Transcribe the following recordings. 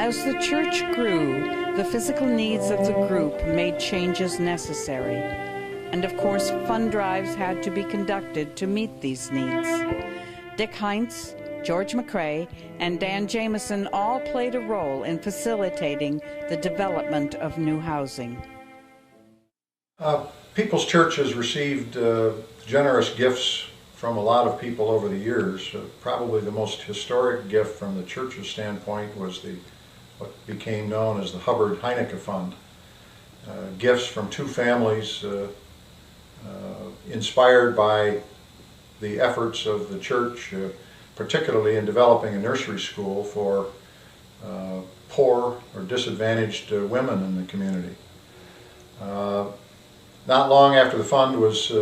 As the church grew, the physical needs of the group made changes necessary. And of course, fund drives had to be conducted to meet these needs. Dick Heinz, George McCrae, and Dan Jameson all played a role in facilitating the development of new housing. People's Church has received generous gifts from a lot of people over the years. Probably the most historic gift from the church's standpoint was what became known as the Hubbard Heinecke Fund. Gifts from two families inspired by the efforts of the church, particularly in developing a nursery school for poor or disadvantaged women in the community. Not long after the fund was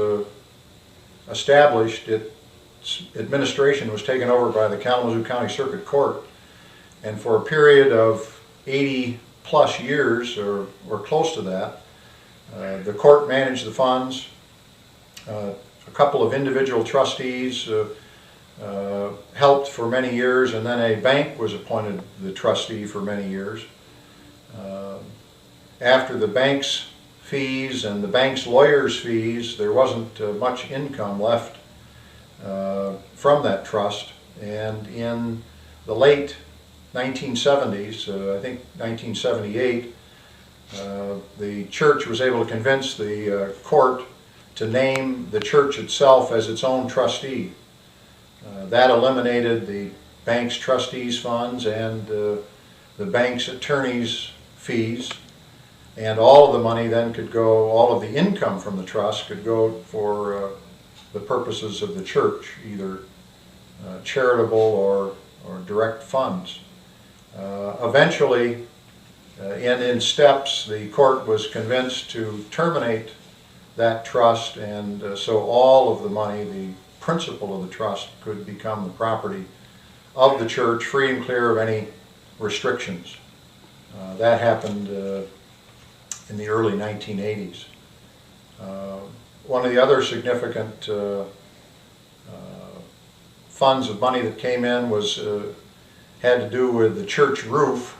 established, its administration was taken over by the Kalamazoo County Circuit Court, and for a period of 80 plus years or close to that, the court managed the funds. A couple of individual trustees helped for many years, and then a bank was appointed the trustee for many years. After the bank's fees and the bank's lawyers' fees, there wasn't much income left from that trust, and in the late 1970s, I think 1978, the church was able to convince the court to name the church itself as its own trustee. That eliminated the bank's trustees' funds and the bank's attorney's fees, and all of the money then could go, all of the income from the trust could go for the purposes of the church, either charitable or direct funds. Eventually, and in steps, the court was convinced to terminate that trust, and so all of the money, the principal of the trust, could become the property of the church, free and clear of any restrictions. That happened in the early 1980s. One of the other significant funds of money that came in was had to do with the church roof.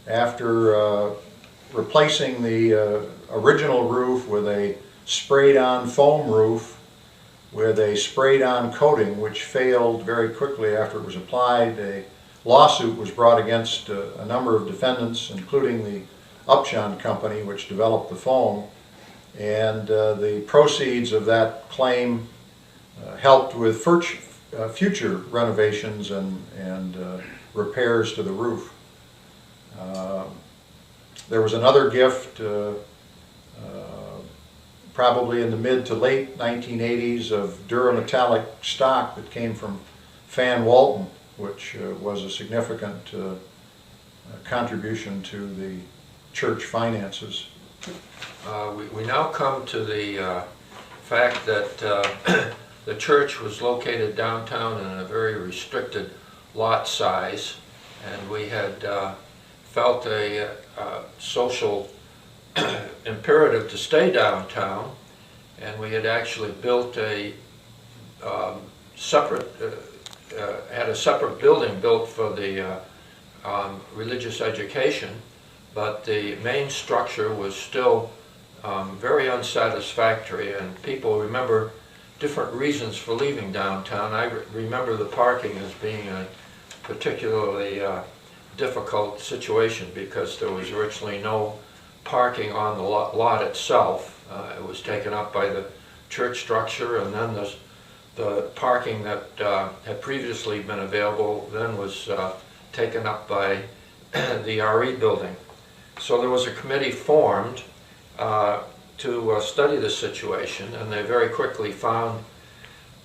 After replacing the original roof with a sprayed-on foam roof with a sprayed-on coating, which failed very quickly after it was applied, a lawsuit was brought against a number of defendants, including the Upjohn Company, which developed the foam, and the proceeds of that claim helped with future renovations and repairs to the roof. There was another gift, probably in the mid to late 1980s, of durametallic stock that came from Fan Walton, which was a significant contribution to the church finances. We now come to the fact that the church was located downtown in a very restricted lot size, and we had felt a social imperative to stay downtown, and we had actually built a separate building built for the religious education, but the main structure was still very unsatisfactory, and people remember different reasons for leaving downtown. I remember the parking as being a particularly difficult situation because there was virtually no parking on the lot itself. It was taken up by the church structure, and then the parking that had previously been available then was taken up by the RE building. So there was a committee formed to study the situation, and they very quickly found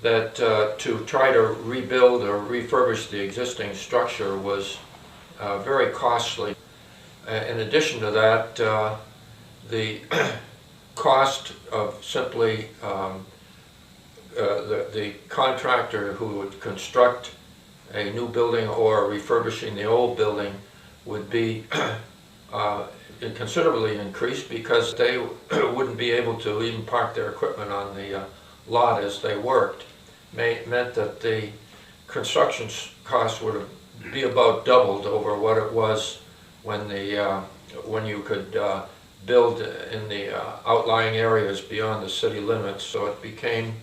that to try to rebuild or refurbish the existing structure was very costly. In addition to that, the cost of simply the contractor who would construct a new building or refurbishing the old building would be considerably increased, because they wouldn't be able to even park their equipment on the lot as they worked. Meant that the construction costs would be about doubled over what it was when you could build in the outlying areas beyond the city limits. So it became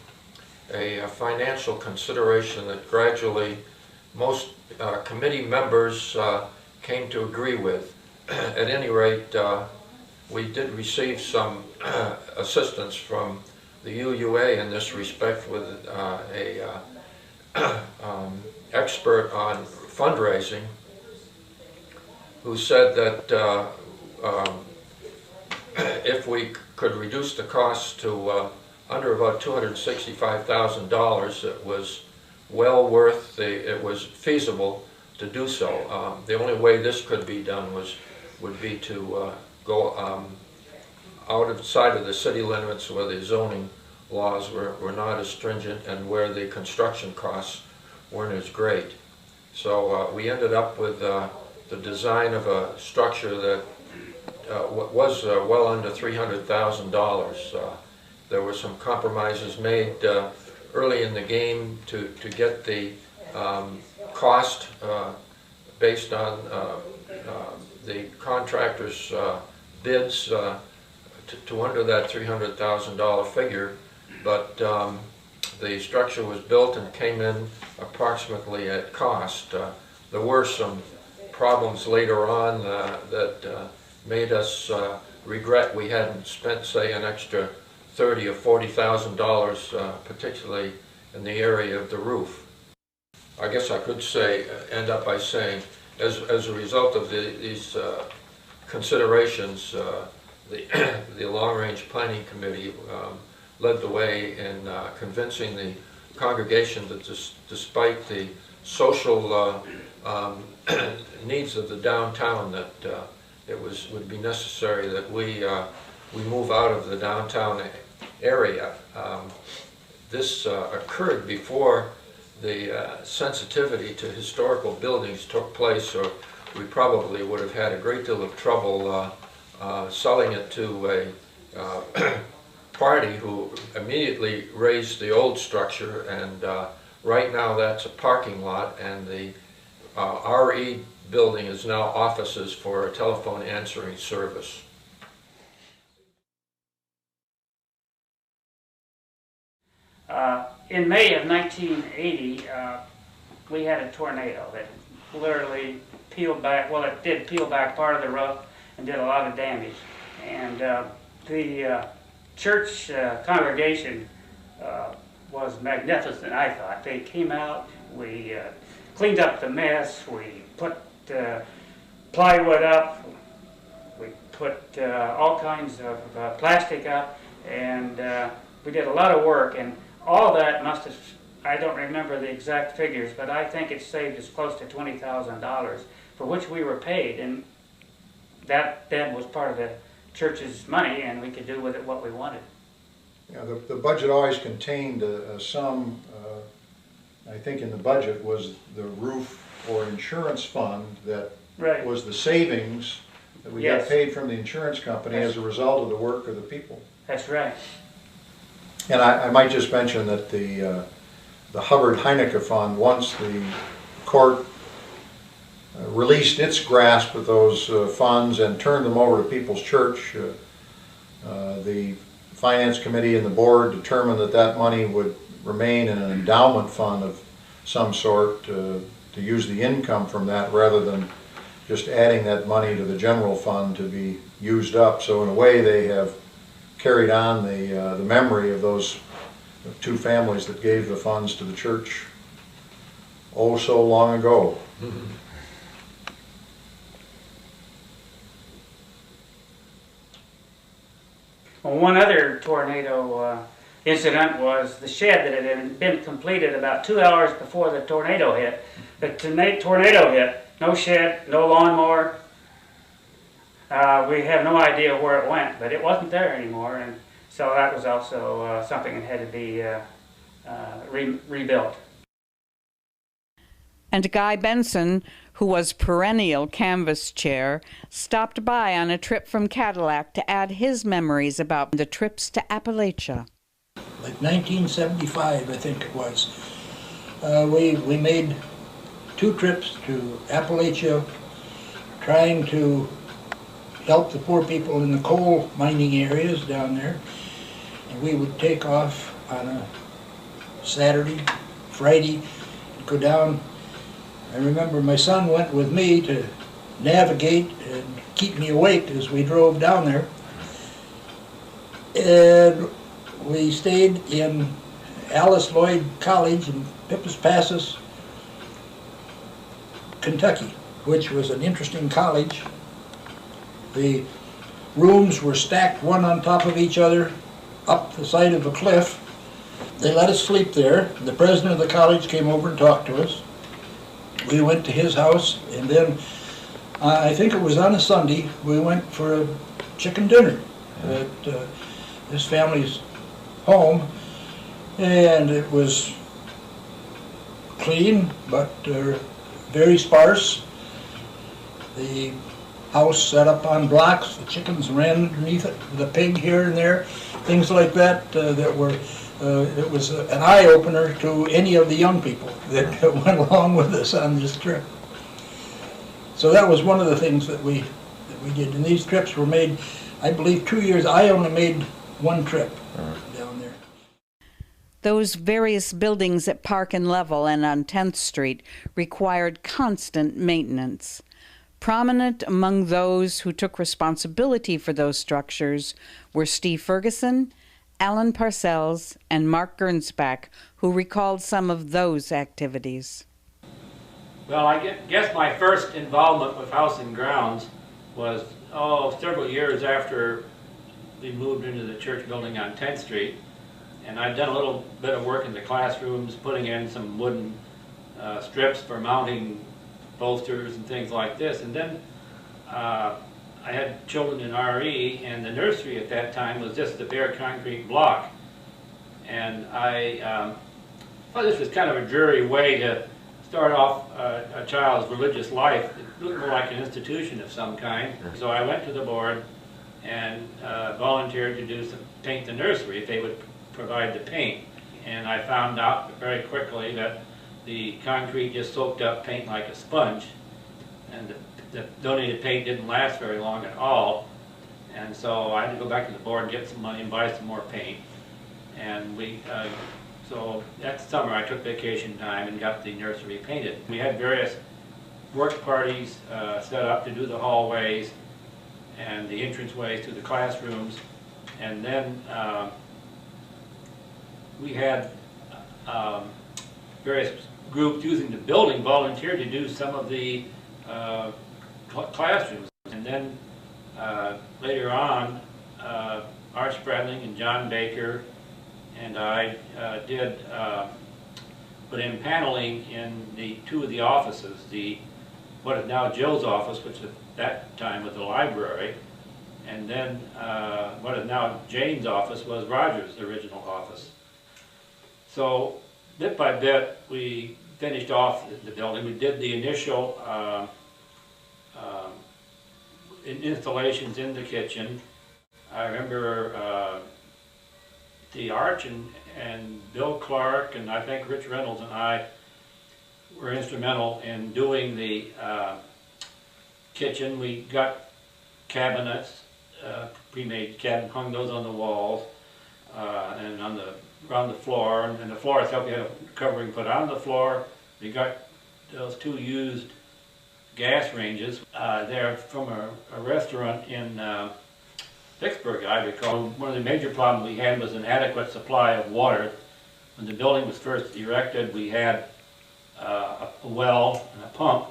a financial consideration that gradually most committee members came to agree with. At any rate, we did receive some assistance from the UUA in this respect with a expert on fundraising who said that if we could reduce the cost to under about $265,000, it was well worth it was feasible to do so. The only way this could be done would be to go outside of the city limits where the zoning laws were not as stringent and where the construction costs weren't as great. So we ended up with the design of a structure that was well under $300,000. There were some compromises made early in the game to get the cost based on the contractor's bids to under that $300,000 figure, but the structure was built and came in approximately at cost. There were some problems later on that made us regret we hadn't spent, say, an extra $30,000 or $40,000, particularly in the area of the roof. I guess I could say, end up by saying, as a result of these considerations, the Long-Range Planning Committee led the way in convincing the congregation that despite the social needs of the downtown, that it would be necessary that we move out of the downtown area. This occurred before the sensitivity to historical buildings took place, or we probably would have had a great deal of trouble selling it to a party who immediately raised the old structure, and right now that's a parking lot, and the RE building is now offices for a telephone answering service. In May of 1980, we had a tornado that literally peeled back, well, it did peel back part of the roof and did a lot of damage. And the church congregation was magnificent, I thought. They came out, we cleaned up the mess, we put plywood up, we put all kinds of plastic up, and we did a lot of work, and all that must have, I don't remember the exact figures, but I think it saved us close to $20,000, for which we were paid, and that then was part of the church's money, and we could do with it what we wanted. Yeah, the budget always contained a sum, I think in the budget was the roof or insurance fund that Right. was the savings that we Yes. got paid from the insurance company as a result of the work of the people. That's right. And I might just mention that the Hubbard-Heinecke Fund, once the court released its grasp of those funds and turned them over to People's Church, the Finance Committee and the board determined that that money would remain in an endowment fund of some sort to use the income from that rather than just adding that money to the general fund to be used up. So in a way they have carried on the memory of those two families that gave the funds to the church oh so long ago. Mm-hmm. Well, one other tornado incident was the shed that had been completed about 2 hours before the tornado hit. The tornado hit, no shed, no lawnmower. We have no idea where it went, but it wasn't there anymore, and so that was also something that had to be rebuilt. And Guy Benson, who was perennial canvas chair, stopped by on a trip from Cadillac to add his memories about the trips to Appalachia. Like 1975, I think it was. We made 2 trips to Appalachia trying to help the poor people in the coal mining areas down there. And we would take off on a Saturday, Friday, and go down. I remember my son went with me to navigate and keep me awake as we drove down there. And we stayed in Alice Lloyd College in Pippas Passes, Kentucky, which was an interesting college. The rooms were stacked one on top of each other up the side of a cliff. They let us sleep there. The president of the college came over and talked to us. We went to his house, and then I think it was on a Sunday, we went for a chicken dinner at this family's home, and it was clean but very sparse. The house set up on blocks, the chickens ran underneath it, with a pig here and there, things like that that were, it was an eye-opener to any of the young people that went along with us on this trip. So that was one of the things that we did, and these trips were made, I believe, 2 years. I only made one trip down there. Those various buildings at Park and Level and on 10th Street required constant maintenance. Prominent among those who took responsibility for those structures were Steve Ferguson, Alan Parcells, and Mark Gernsback, who recalled some of those activities. Well, I guess my first involvement with House and Grounds was, several years after we moved into the church building on 10th Street. And I'd done a little bit of work in the classrooms, putting in some wooden strips for mounting bolsters and things like this. And then I had children in RE, and the nursery at that time was just a bare concrete block. And I thought this was kind of a dreary way to start off a child's religious life. It looked more like an institution of some kind. So I went to the board and volunteered to do some paint the nursery if they would provide the paint. And I found out very quickly that the concrete just soaked up paint like a sponge, and the donated paint didn't last very long at all. And so I had to go back to the board and get some money and buy some more paint. And so that summer I took vacation time and got the nursery painted. We had various work parties set up to do the hallways and the entranceways to the classrooms. And then we had various groups using the building volunteer to do some of the classrooms. And then later on, Art Spradling and John Baker and I did put in paneling in two of the offices, what is now Jill's office, which at that time was the library, and then what is now Jane's office was Roger's original office. So bit by bit we finished off the building. We did the initial installations in the kitchen. I remember the Arch and Bill Clark and I think Rich Reynolds and I were instrumental in doing the kitchen. We got cabinets, pre-made cabinets, hung those on the walls and around the floor. And the floor itself, we had a covering put on the floor. We got those two used gas ranges. They're from a restaurant in Vicksburg, I recall. One of the major problems we had was an adequate supply of water. When the building was first erected, we had a well and a pump,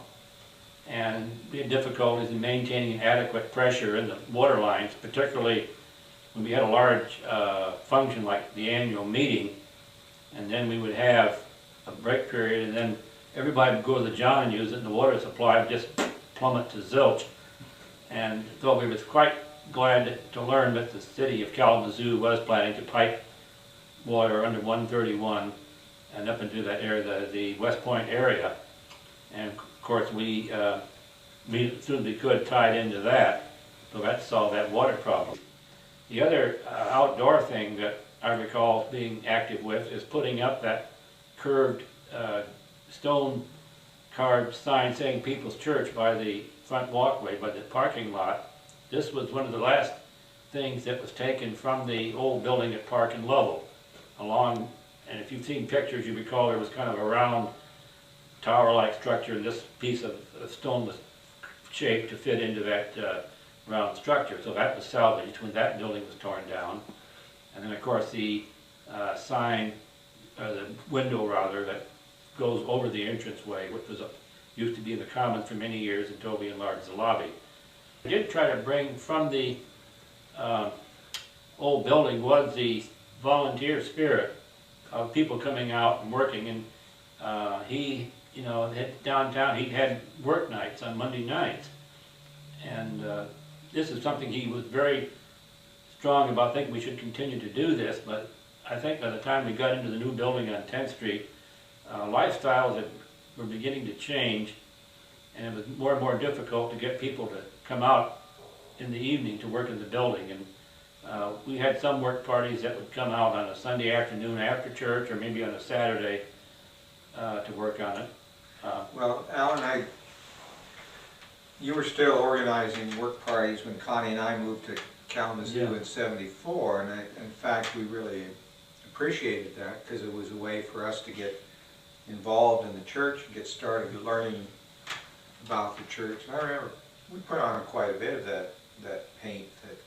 and we had difficulties in maintaining adequate pressure in the water lines, particularly when we had a large function like the annual meeting, and then we would have a break period, and then everybody would go to the John and use it, and the water supply would just plummet to zilch. And so we was quite glad to learn that the city of Kalamazoo was planning to pipe water under 131 and up into that area, the West Point area. And of course we as soon as we could tied into that, so that solved that water problem. The other outdoor thing that I recall being active with is putting up that curved stone carved sign saying People's Church by the front walkway by the parking lot. This was one of the last things that was taken from the old building at Park and Lovell. Along, and if you've seen pictures, you recall there was kind of a round tower-like structure, and this piece of stone was shaped to fit into that round structure. So that was salvaged when that building was torn down. And then of course the sign, the window rather, that goes over the entranceway, which was used to be in the commons for many years until we enlarged the lobby. I did try to bring from the old building was the volunteer spirit of people coming out and working, and he, you know, downtown he had work nights on Monday nights, and this is something he was very strong about. Thinking we should continue to do this, but I think by the time we got into the new building on 10th Street, lifestyles were beginning to change, and it was more and more difficult to get people to come out in the evening to work in the building. And we had some work parties that would come out on a Sunday afternoon after church, or maybe on a Saturday to work on it. Well, Alan, you were still organizing work parties when Connie and I moved to Kalamazoo in '74, and in fact we really appreciated that because it was a way for us to get involved in the church and get started learning about the church. And I remember we put on quite a bit of that paint that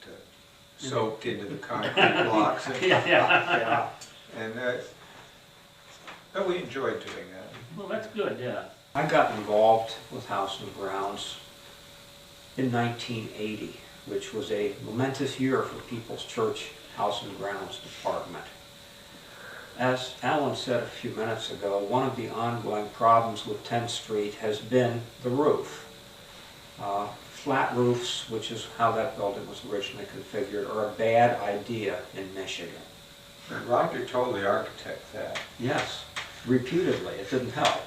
soaked into the concrete blocks. And, Yeah. And but we enjoyed doing that. Well, that's good, yeah. I got involved with House and Grounds in 1980, which was a momentous year for People's Church House and Grounds Department. As Alan said a few minutes ago, one of the ongoing problems with 10th Street has been the roof. Flat roofs, which is how that building was originally configured, are a bad idea in Michigan. And Roger told the architect that. Yes, repeatedly. It didn't help.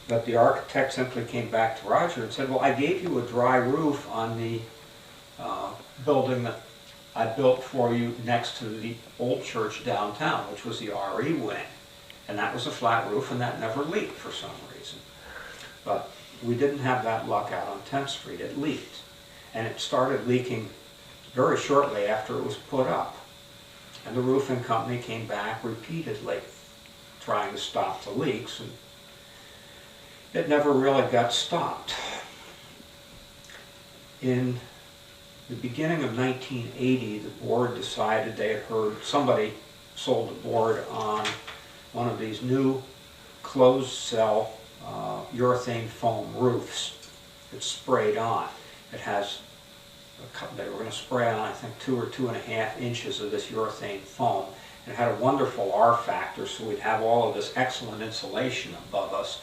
But the architect simply came back to Roger and said, well, I gave you a dry roof on the building that I built for you next to the old church downtown, which was the RE wing. And that was a flat roof, and that never leaked for some reason. But we didn't have that luck out on 10th Street. It leaked. And it started leaking very shortly after it was put up. And the roofing company came back repeatedly trying to stop the leaks, and it never really got stopped. In the beginning of 1980, the board decided they had heard somebody sold a board on one of these new closed cell urethane foam roofs. It's sprayed on. It has, they were going to spray on, I think, 2 or 2.5 inches of this urethane foam. It had a wonderful R factor, so we'd have all of this excellent insulation above us,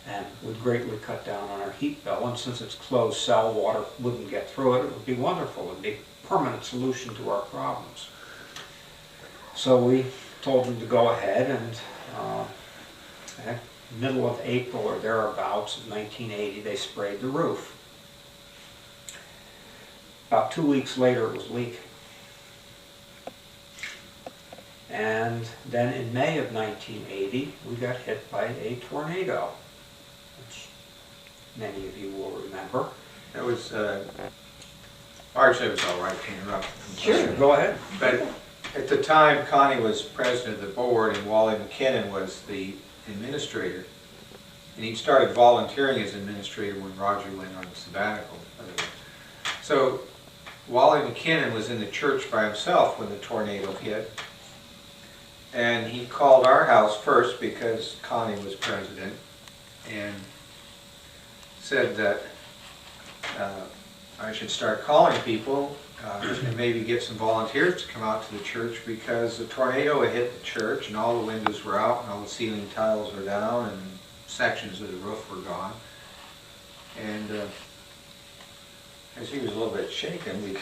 and would greatly cut down on our heat bill. And since it's closed cell, water wouldn't get through it. It would be wonderful. It would be a permanent solution to our problems. So we told them to go ahead, and at middle of April or thereabouts of 1980, they sprayed the roof. About 2 weeks later, it was leaking. And then in May of 1980, we got hit by a tornado, which many of you will remember. That was, Arch, it was all right to interrupt. Sure, go ahead. But at the time, Connie was president of the board and Wally McKinnon was the administrator. And he started volunteering as administrator when Roger went on sabbatical. So Wally McKinnon was in the church by himself when the tornado hit. And he called our house first because Connie was president and said that I should start calling people and maybe get some volunteers to come out to the church because the tornado had hit the church and all the windows were out and all the ceiling tiles were down and sections of the roof were gone. And as he was a little bit shaken,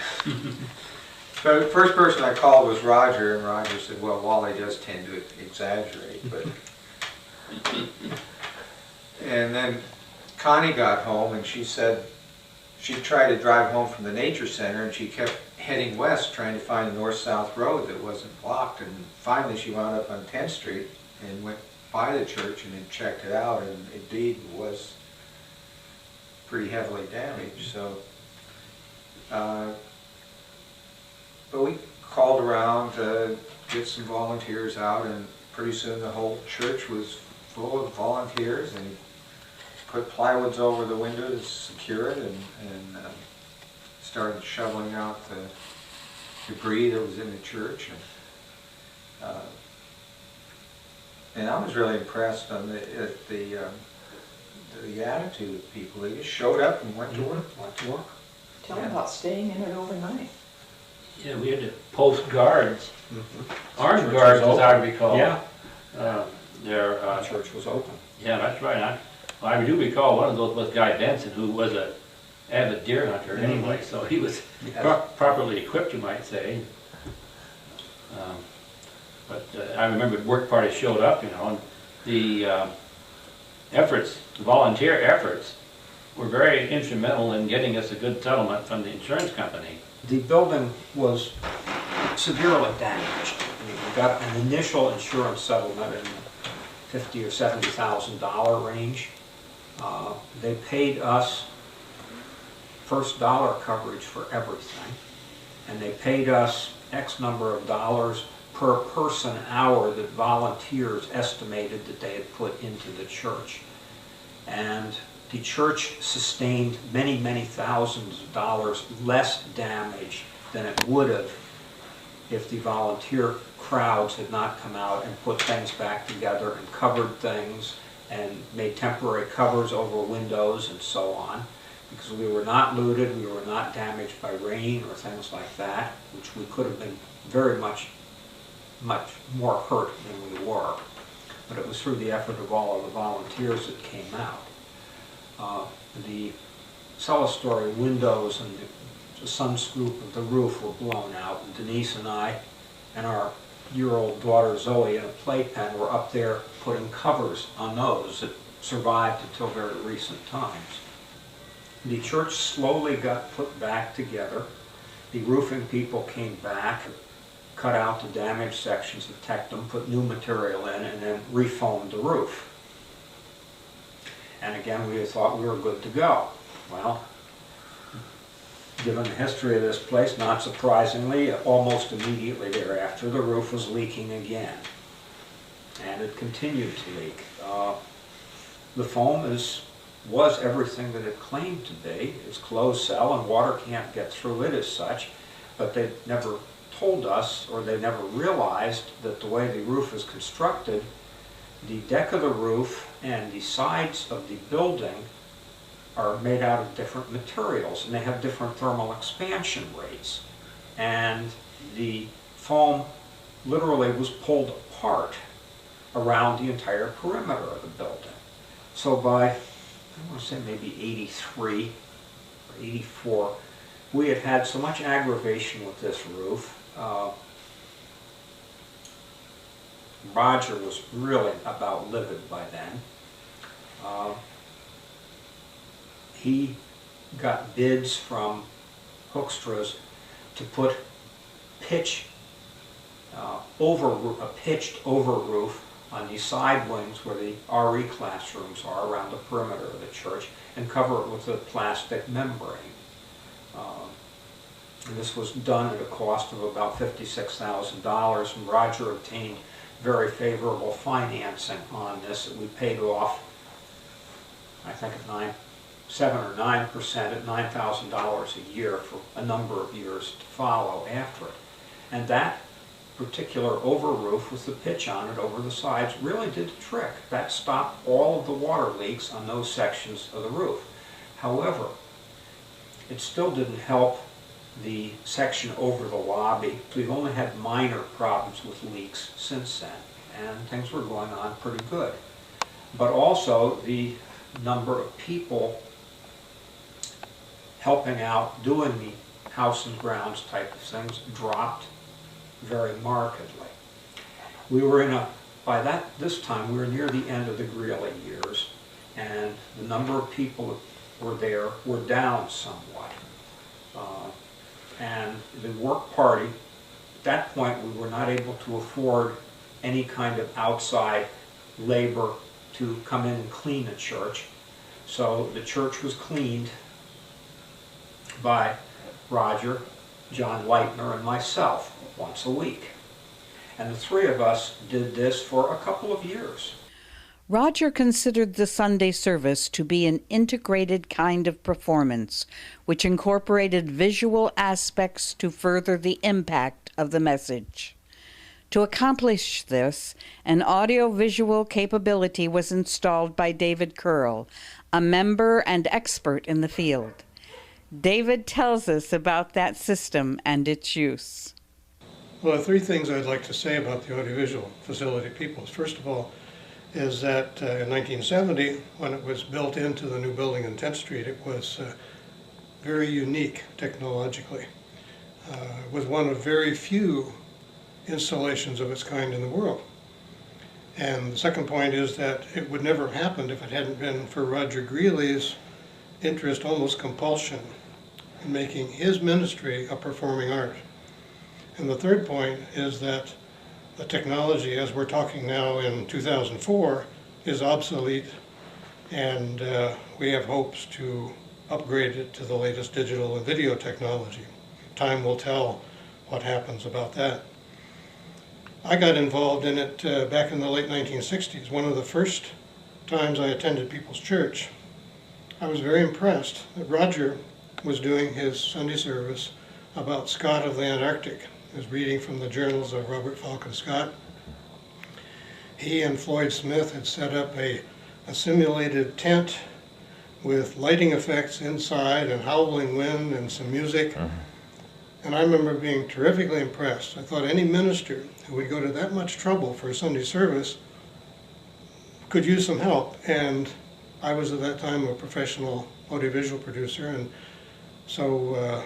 so the first person I called was Roger, and Roger said, well, Wally does tend to exaggerate, but... And then Connie got home, and she said she tried to drive home from the nature center, and she kept heading west trying to find a north-south road that wasn't blocked, and finally she wound up on 10th Street and went by the church and then checked it out, and indeed was pretty heavily damaged. So, but we called around to get some volunteers out, and pretty soon the whole church was full of volunteers, and put plywoods over the windows, secure it, and started shoveling out the debris that was in the church. And I was really impressed on the attitude of people. They just showed up and went to work. Tell them about staying in it overnight. Yeah, we had to post guards, armed Church guards, was as I open. recall. Yeah. The church was open. Yeah, that's right. I do recall one of those was Guy Benson, who was an avid deer hunter anyway, so he was properly equipped, you might say. But I remember work parties showed up, you know, and the the volunteer efforts, were very instrumental in getting us a good settlement from the insurance company. The building was severely damaged. I mean, we got an initial insurance settlement in the $50,000 or $70,000 range. They paid us first dollar coverage for everything, and they paid us X number of dollars per person hour that volunteers estimated that they had put into the church. And the church sustained many, many thousands of dollars less damage than it would have if the volunteer crowds had not come out and put things back together and covered things and made temporary covers over windows and so on. Because we were not looted, we were not damaged by rain or things like that, which we could have been very much more hurt than we were. But it was through the effort of all of the volunteers that came out. The cellar-story windows and the sun scoop of the roof were blown out, and Denise and I and our year-old daughter Zoe in a playpen were up there putting covers on those that survived until very recent times. The church slowly got put back together. The roofing people came back, cut out the damaged sections, attacked them, put new material in, and then refoamed the roof. And again, we thought we were good to go. Well, given the history of this place, not surprisingly, almost immediately thereafter, the roof was leaking again. And it continued to leak. The foam was everything that it claimed to be. It's closed cell and water can't get through it as such, but they never told us, or they never realized, that the way the roof is constructed, the deck of the roof and the sides of the building are made out of different materials, and they have different thermal expansion rates. And the foam literally was pulled apart around the entire perimeter of the building. So by, I want to say maybe 83 or 84, we had had so much aggravation with this roof. Roger was really about livid by then. He got bids from Hoekstra's to put a pitched over roof on the side wings where the RE classrooms are around the perimeter of the church, and cover it with a plastic membrane. And this was done at a cost of about $56,000, and Roger obtained very favorable financing on this that we paid off, I think at 7 or 9% at $9,000 a year for a number of years to follow after it. And that particular over roof with the pitch on it over the sides really did the trick. That stopped all of the water leaks on those sections of the roof. However, it still didn't help the section over the lobby. We've only had minor problems with leaks since then, and things were going on pretty good. But also the number of people helping out, doing the house and grounds type of things dropped very markedly. We were by this time, we were near the end of the Greeley years, and the number of people that were there were down somewhat. And the work party, at that point, we were not able to afford any kind of outside labor to come in and clean the church. So the church was cleaned by Roger, John Leitner, and myself once a week. And the three of us did this for a couple of years. Roger considered the Sunday service to be an integrated kind of performance, which incorporated visual aspects to further the impact of the message. To accomplish this, an audio-visual capability was installed by David Curl, a member and expert in the field. David tells us about that system and its use. Well, there are three things I'd like to say about the audiovisual facility Peoples. First of all, is that in 1970, when it was built into the new building on 10th Street, it was very unique technologically. It was one of very few installations of its kind in the world. And the second point is that it would never have happened if it hadn't been for Roger Greeley's interest, almost compulsion, in making his ministry a performing art. And the third point is that the technology, as we're talking now in 2004, is obsolete, and we have hopes to upgrade it to the latest digital and video technology. Time will tell what happens about that. I got involved in it back in the late 1960s. One of the first times I attended People's Church, I was very impressed that Roger was doing his Sunday service about Scott of the Antarctic. He was reading from the journals of Robert Falcon Scott. He and Floyd Smith had set up a simulated tent with lighting effects inside and howling wind and some music. And I remember being terrifically impressed. I thought any minister who would go to that much trouble for a Sunday service could use some help. And I was at that time a professional audiovisual producer, and so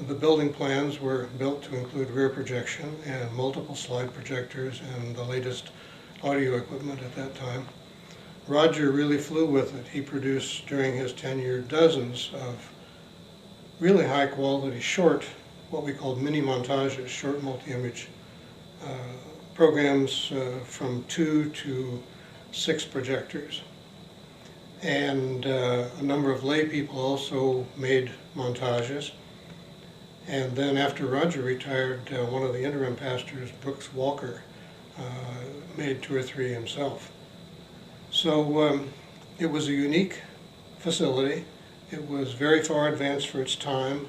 the building plans were built to include rear projection and multiple slide projectors and the latest audio equipment at that time. Roger really flew with it. He produced during his tenure dozens of really high quality short, what we called mini montages, short multi-image programs from 2 to 6 projectors. And a number of lay people also made montages. And then after Roger retired, one of the interim pastors, Brooks Walker, made 2 or 3 himself. So it was a unique facility. It was very far advanced for its time.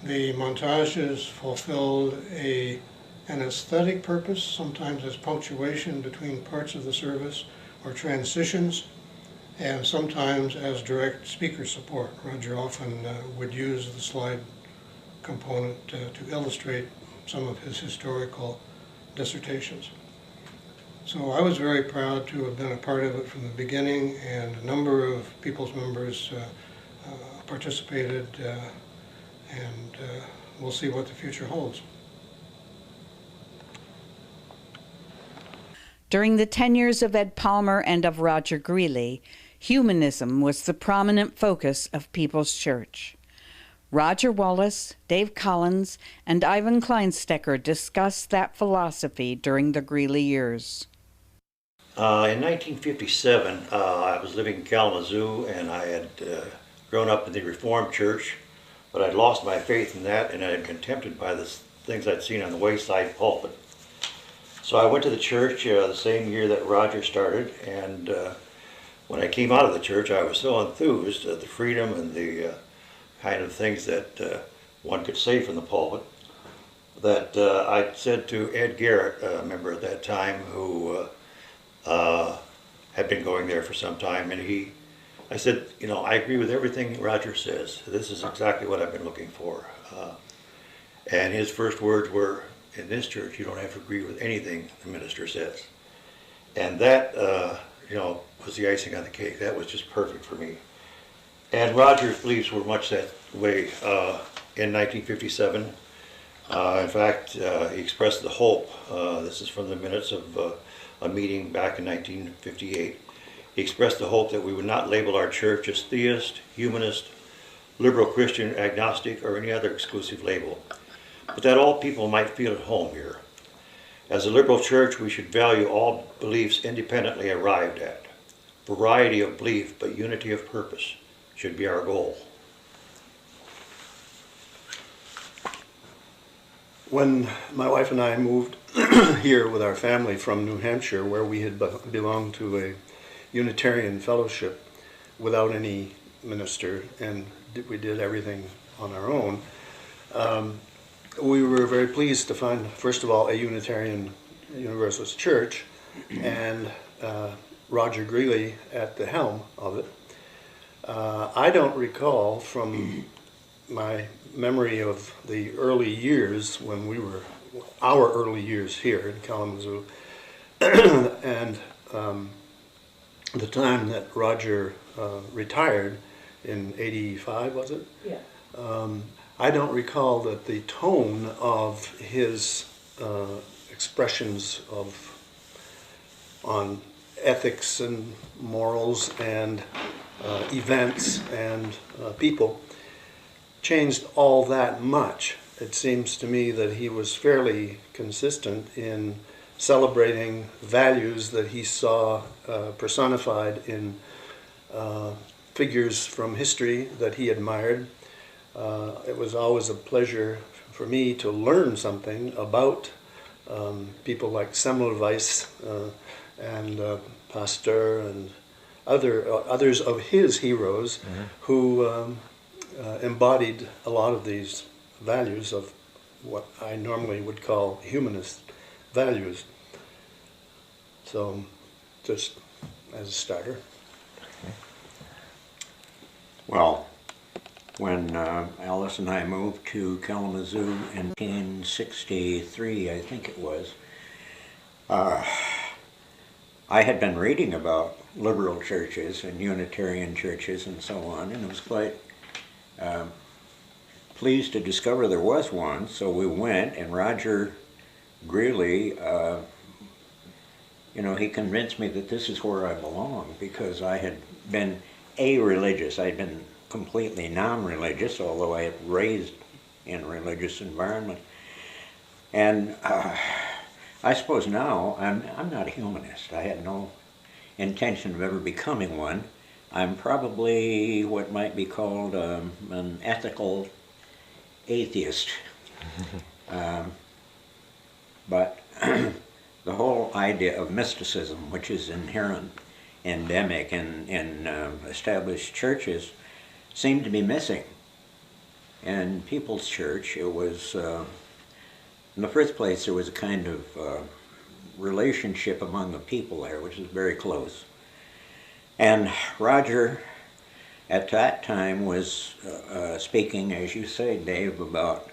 The montages fulfilled an aesthetic purpose, sometimes as punctuation between parts of the service or transitions, and sometimes as direct speaker support. Roger often would use the slide component to illustrate some of his historical dissertations. So I was very proud to have been a part of it from the beginning, and a number of People's members participated, and we'll see what the future holds. During the tenures of Ed Palmer and of Roger Greeley, humanism was the prominent focus of People's Church. Roger Wallace, Dave Collins, and Ivan Kleinstecker discussed that philosophy during the Greeley years. In 1957, I was living in Kalamazoo, and I had grown up in the Reformed Church, but I'd lost my faith in that, and I had been tempted by the things I'd seen on the wayside pulpit. So I went to the church the same year that Roger started, and when I came out of the church, I was so enthused at the freedom and the kind of things that one could say from the pulpit that I said to Ed Garrett, a member at that time, who had been going there for some time, and I said, you know, I agree with everything Roger says. This is exactly what I've been looking for. And his first words were, in this church, you don't have to agree with anything the minister says. And that, you know, was the icing on the cake. That was just perfect for me. And Roger's beliefs were much that way in 1957. In fact, he expressed the hope, this is from the minutes of a meeting back in 1958. He expressed the hope that we would not label our church as theist, humanist, liberal Christian, agnostic, or any other exclusive label, but that all people might feel at home here. As a liberal church, we should value all beliefs independently arrived at. variety of belief, but unity of purpose should be our goal. When my wife and I moved here with our family from New Hampshire, where we had belonged to a Unitarian fellowship without any minister, and we did everything on our own, we were very pleased to find, first of all, a Unitarian Universalist church, and Roger Greeley at the helm of it. I don't recall from my memory of the early years when we were, our early years here in Kalamazoo, and the time that Roger retired in '85, was it? Yeah. I don't recall that the tone of his expressions on ethics and morals and events and people changed all that much. It seems to me that he was fairly consistent in celebrating values that he saw personified in figures from history that he admired. It was always a pleasure for me to learn something about people like Semmelweis and Pasteur and others of his heroes, who embodied a lot of these values of what I normally would call humanist values. So, just as a starter. Well, when Alice and I moved to Kalamazoo in 1963, I think it was, I had been reading about liberal churches and Unitarian churches and so on, and I was quite pleased to discover there was one. So we went, and Roger Greeley, he convinced me that this is where I belong, because I had been a-religious. I had been completely non-religious, although I had raised in a religious environment. And I suppose now I'm not a humanist. I had no intention of ever becoming one. I'm probably what might be called an ethical atheist. But the whole idea of mysticism, which is inherent, endemic in established churches, seemed to be missing. In People's Church, it was, in the first place, there was a kind of relationship among the people there, which is very close. And Roger, at that time, was speaking, as you say, Dave, about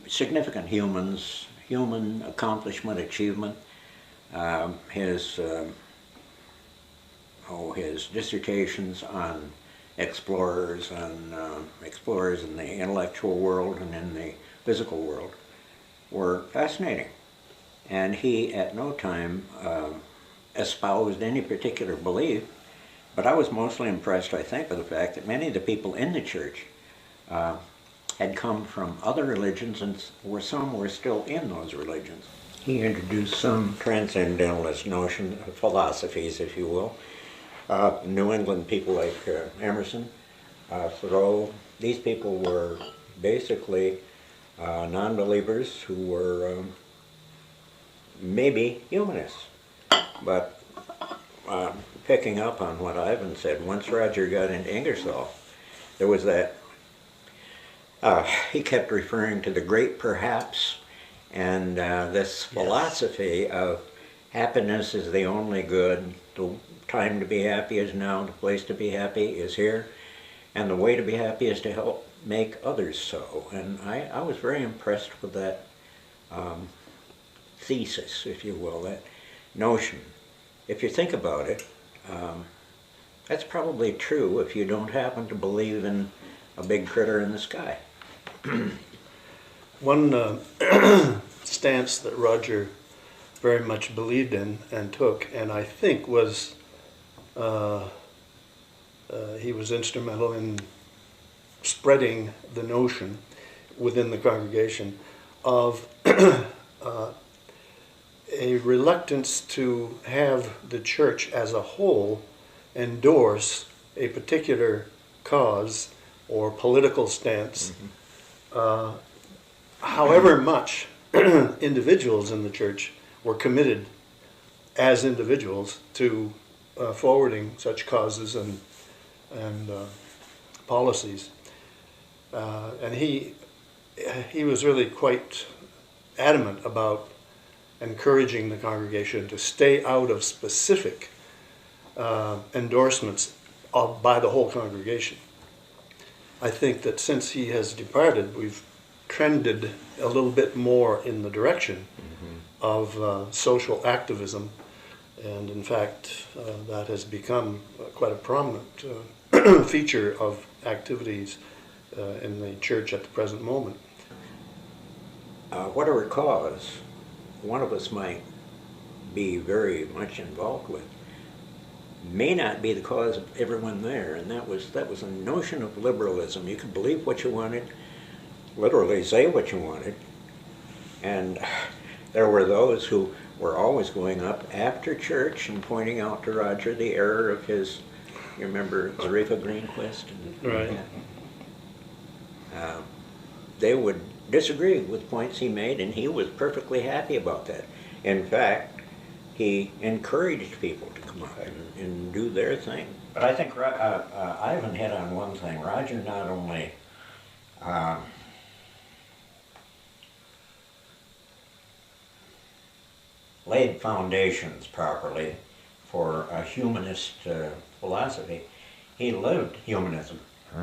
significant human accomplishment, achievement. His dissertations on explorers in the intellectual world and in the physical world were fascinating. And he at no time espoused any particular belief, but I was mostly impressed, I think, with the fact that many of the people in the church had come from other religions, and some were still in those religions. He introduced some transcendentalist notion of philosophies, if you will. New England people like Emerson, Thoreau, these people were basically non-believers who were maybe humanists. But picking up on what Ivan said, once Roger got into Ingersoll, there was that, he kept referring to the great perhaps, and this philosophy of happiness is the only good, the time to be happy is now, the place to be happy is here, and the way to be happy is to help make others so. And I was very impressed with that thesis, if you will, that notion. If you think about it, that's probably true if you don't happen to believe in a big critter in the sky. One stance that Roger very much believed in and took, and I think was he was instrumental in spreading the notion within the congregation of a reluctance to have the church as a whole endorse a particular cause or political stance, however much individuals in the church were committed as individuals to forwarding such causes and policies. And he was really quite adamant about encouraging the congregation to stay out of specific endorsements by the whole congregation. I think that since he has departed, we've trended a little bit more in the direction of social activism, and in fact that has become quite a prominent feature of activities in the church at the present moment. Whatever cause one of us might be very much involved with may not be the cause of everyone there, and that was a notion of liberalism. You could believe what you wanted, literally say what you wanted, and there were those who were always going up after church and pointing out to Roger the error of his, you remember Zarifa Greenquist? Right. They would disagree with points he made, and he was perfectly happy about that. In fact, he encouraged people to come up and do their thing. But I think Ivan hit on one thing. Roger not only laid foundations properly for a humanist philosophy, he lived humanism.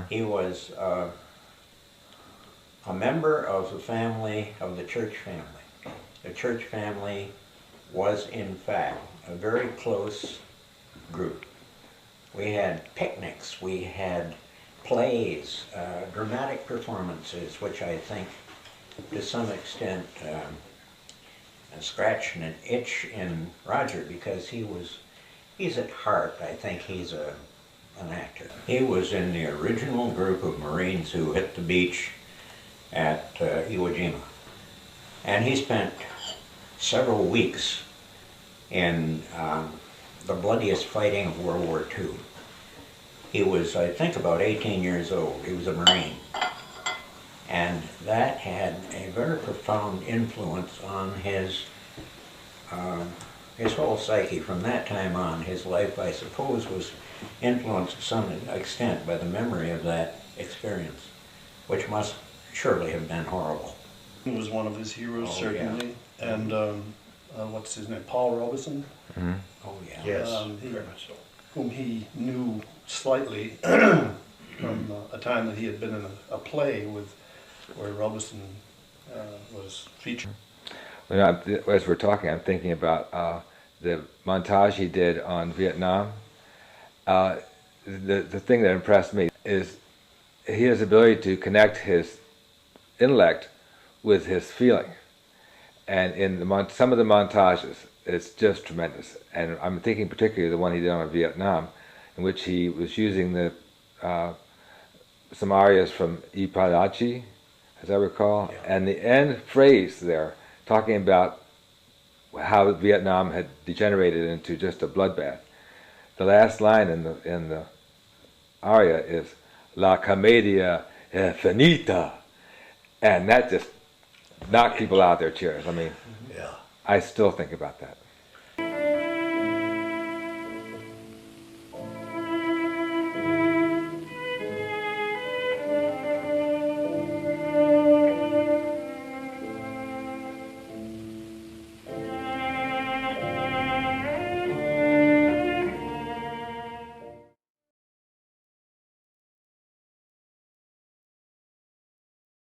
He was a member of the family, of the church family. The church family was, in fact, a very close group. We had picnics, we had plays, dramatic performances, which I think, to some extent, scratched an itch in Roger, because he's at heart, I think he's an actor. He was in the original group of Marines who hit the beach at Iwo Jima. And he spent several weeks in the bloodiest fighting of World War II. He was, I think, about 18 years old. He was a Marine. And that had a very profound influence on his whole psyche. From that time on, his life, I suppose, was influenced to some extent by the memory of that experience, which must surely have been horrible. He was one of his heroes, certainly. Yeah. And what's his name? Paul Robeson? Oh, yeah. Yes, very much so. Whom he knew slightly from a time that he had been in a play where Robeson was featured. Well, as we're talking, I'm thinking about the montage he did on Vietnam. The thing that impressed me is his ability to connect his intellect with his feeling. And in some of the montages, it's just tremendous. And I'm thinking particularly the one he did on Vietnam, in which he was using some arias from Ipalachi, as I recall, and the end phrase there, talking about how Vietnam had degenerated into just a bloodbath. The last line in the aria is "La commedia è finita," and that just knocked people out of their chairs. I mean, I still think about that.